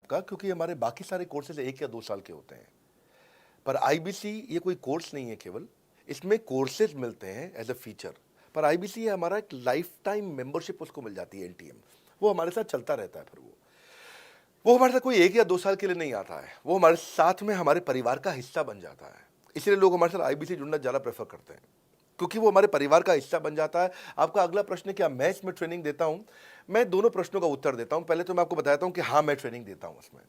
का, क्योंकि हमारे बाकी सारे कोर्सेज 1 या 2 साल के होते हैं। पर आईबीसी ये कोई कोर्स नहीं है केवल, इसमें कोर्सेज मिलते हैं एज अ फीचर। पर आईबीसी ये हमारा एक लाइफ टाइम मेंबरशिप उसको मिल जाती है, एलटीएम। वो हमारे साथ चलता रहता है। फिर वो हमारे साथ कोई 1 या 2 साल के लिए नहीं आता है, वो हमारे साथ में हमारे परिवार का हिस्सा बन जाता है। इसलिए लोग हमारे साथ आईबीसी जुड़ना ज़्यादा प्रेफर करते हैं, क्योंकि वो हमारे परिवार का हिस्सा बन जाता है। आपका अगला प्रश्न है, क्या मैं इसमें ट्रेनिंग देता हूं? मैं दोनों प्रश्नों का उत्तर देता हूं। पहले तो मैं आपको बताता हूं कि हाँ, मैं ट्रेनिंग देता हूं इसमें।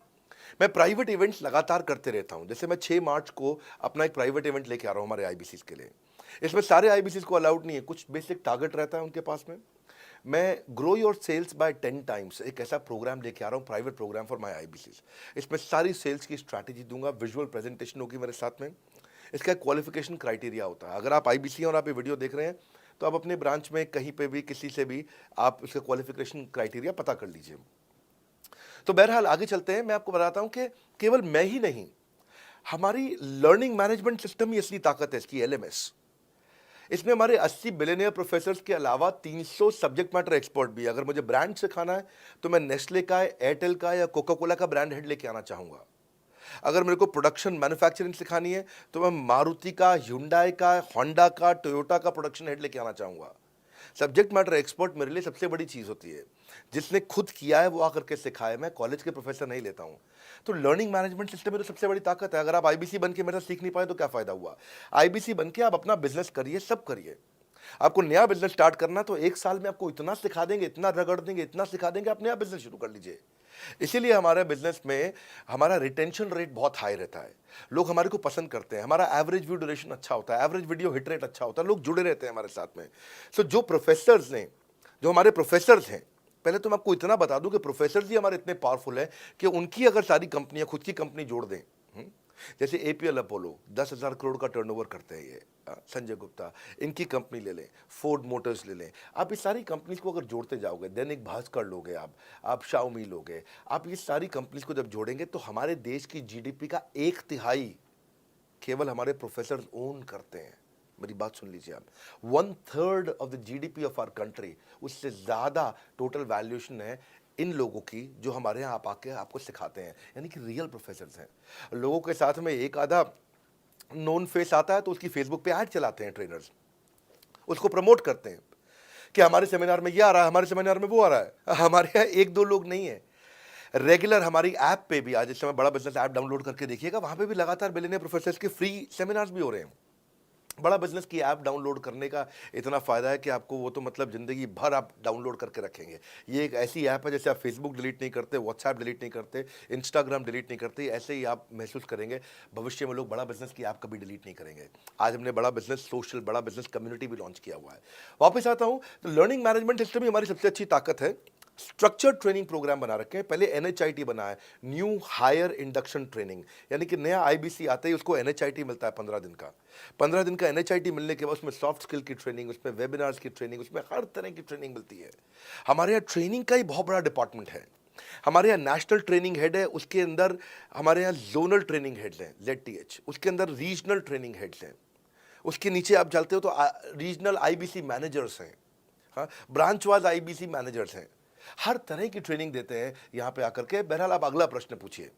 मैं प्राइवेट इवेंट्स लगातार करते रहता हूं। जैसे मैं 6 मार्च को अपना एक प्राइवेट इवेंट लेके आ रहा हूं हमारे आईबीसी के लिए। इसमें सारे आईबीसी को अलाउड नहीं है, कुछ बेसिक टारगेट रहता है उनके पास में। मैं grow your sales by 10 times एक ऐसा प्रोग्राम लेके आ रहा हूँ, private program for my IBC. इसमें सारी सेल्स की स्ट्रैटेजी दूंगा, विजुअल प्रेजेंटेशन होगी मेरे साथ में। इसका क्वालिफिकेशन क्राइटेरिया होता है। अगर आप आईबीसी और आप ये वीडियो देख रहे हैं, तो आप अपने ब्रांच में कहीं पे भी किसी से भी आप इसका क्वालिफिकेशन क्राइटेरिया पता कर लीजिए। तो बहरहाल आगे चलते हैं। मैं आपको बताता हूं कि केवल मैं ही नहीं, हमारी लर्निंग मैनेजमेंट सिस्टम ही असली ताकत है इसकी, एलएमएस। इसमें हमारे 80 बिलियनियर प्रोफेसर्स के अलावा 300 सब्जेक्ट मैटर एक्सपर्ट भी है। अगर मुझे ब्रांड सिखाना है, तो मैं नेस्ले का, एयरटेल का या कोका कोला का ब्रांड हेड लेके आना चाहूंगा। अगर मेरे को प्रोडक्शन मैन्युफैक्चरिंग सिखानी है, तो मैं मारुति का, ह्युंडई का, होंडा का, टोयोटा का प्रोडक्शन हेड लेके आना चाहूंगा। सब्जेक्ट मैटर एक्सपर्ट मेरे लिए सबसे बड़ी चीज़ होती है। जिसने खुद किया है वो आकर के सिखाए। मैं कॉलेज के प्रोफेसर नहीं लेता हूँ। तो लर्निंग मैनेजमेंट सिस्टम में तो सबसे बड़ी ताकत है। अगर आप आईबीसी बन के मेरे साथ सीख नहीं पाए तो क्या फ़ायदा हुआ? आईबीसी बन के आप अपना बिजनेस करिए, सब करिए। आपको नया बिजनेस स्टार्ट करना, तो 1 साल में आपको इतना सिखा देंगे, इतना रगड़ देंगे, इतना सिखा देंगे, आप नया बिजनेस शुरू कर लीजिए। इसीलिए हमारे बिजनेस में हमारा रिटेंशन रेट बहुत हाई रहता है। लोग हमारे को पसंद करते हैं। हमारा एवरेज व्यू ड्यूरेशन अच्छा होता है, एवरेज वीडियो हिट रेट अच्छा होता है, लोग जुड़े रहते हैं हमारे साथ में। सो जो प्रोफेसर्स ने, जो हमारे प्रोफेसर्स हैं, पहले तो मैं आपको इतना बता दूं कि प्रोफेसर्स ही हमारे इतने पावरफुल हैं कि उनकी अगर सारी कंपनियां खुद की कंपनी जोड़ दें, जैसे एपीएल अपोलो 10,000 करोड़ का टर्नओवर करते हैं ये, संजय गुप्ता, इनकी कंपनी ले लें, फोर्ड मोटर्स ले लें। आप इस सारी कंपनीज को अगर जोड़ते जाओगे, दैनिक भास्कर लोगे, आप शाओमी लोगे, आप ये सारी कंपनीज को जब जोड़ेंगे, तो हमारे देश की जीडीपी का 1/3 केवल हमारे प्रोफेसर ओन करते हैं। मेरी बात सुन लीजिए आप, 1/3 of the GDP of our country, उससे ज्यादा टोटल वैल्यूएशन है इन लोगों की, जो हमारे यहाँ आप आके आपको सिखाते हैं, यानी कि रियल प्रोफेसर्स हैं। लोगों के साथ में एक आधा नोन फेस आता है, तो उसकी फेसबुक पे ऐड चलाते हैं ट्रेनर्स, उसको प्रमोट करते हैं कि हमारे सेमिनार में ये आ रहा है, हमारे सेमिनार में वो आ रहा है। हमारे यहाँ 1-2 लोग नहीं है, रेगुलर हमारी ऐप पे भी, आज इस समय बड़ा बिजनेस ऐप डाउनलोड करके देखिएगा, वहां पे भी लगातार बिलियनियर प्रोफेसर्स के फ्री सेमिनार्स भी हो रहे हैं। बड़ा बिजनेस की ऐप डाउनलोड करने का इतना फ़ायदा है कि आपको वो तो मतलब ज़िंदगी भर आप डाउनलोड करके रखेंगे। ये एक ऐसी ऐप है, जैसे आप फेसबुक डिलीट नहीं करते, व्हाट्सएप डिलीट नहीं करते, इंस्टाग्राम डिलीट नहीं करते, ऐसे ही आप महसूस करेंगे। भविष्य में लोग बड़ा बिजनेस की ऐप कभी डिलीट नहीं करेंगे। आज हमने बड़ा बिजनेस सोशल, बड़ा बिजनेस कम्युनिटी भी लॉन्च किया हुआ है। वापस आता हूँ, तो लर्निंग मैनेजमेंट सिस्टम ही हमारी सबसे अच्छी ताकत है। स्ट्रक्चर्ड ट्रेनिंग प्रोग्राम बना रखे हैं। पहले एनएचआईटी बना है, न्यू हायर इंडक्शन ट्रेनिंग, यानी कि नया आईबीसी आता है, उसको एनएचआईटी मिलता है 15 दिन का। 15 दिन का एनएचआईटी मिलने के बाद उसमें सॉफ्ट स्किल की ट्रेनिंग, उसमें वेबिनार्स की ट्रेनिंग, उसमें हर तरह की ट्रेनिंग मिलती है। हमारे यहाँ ट्रेनिंग का ही बहुत बड़ा डिपार्टमेंट है। हमारे यहाँ नेशनल ट्रेनिंग हेड है, उसके अंदर हमारे यहाँ जोनल ट्रेनिंग हेड्स हैं, जेडटीएच, उसके अंदर रीजनल ट्रेनिंग हेड्स हैं, उसके नीचे आप चलते हो तो रीजनल आईबीसी मैनेजर्स हैं, हाँ, ब्रांच वाइज आईबीसी मैनेजर्स हैं। हर तरह की ट्रेनिंग देते हैं यहाँ पे आकर के। बहरहाल आप अगला प्रश्न पूछिए।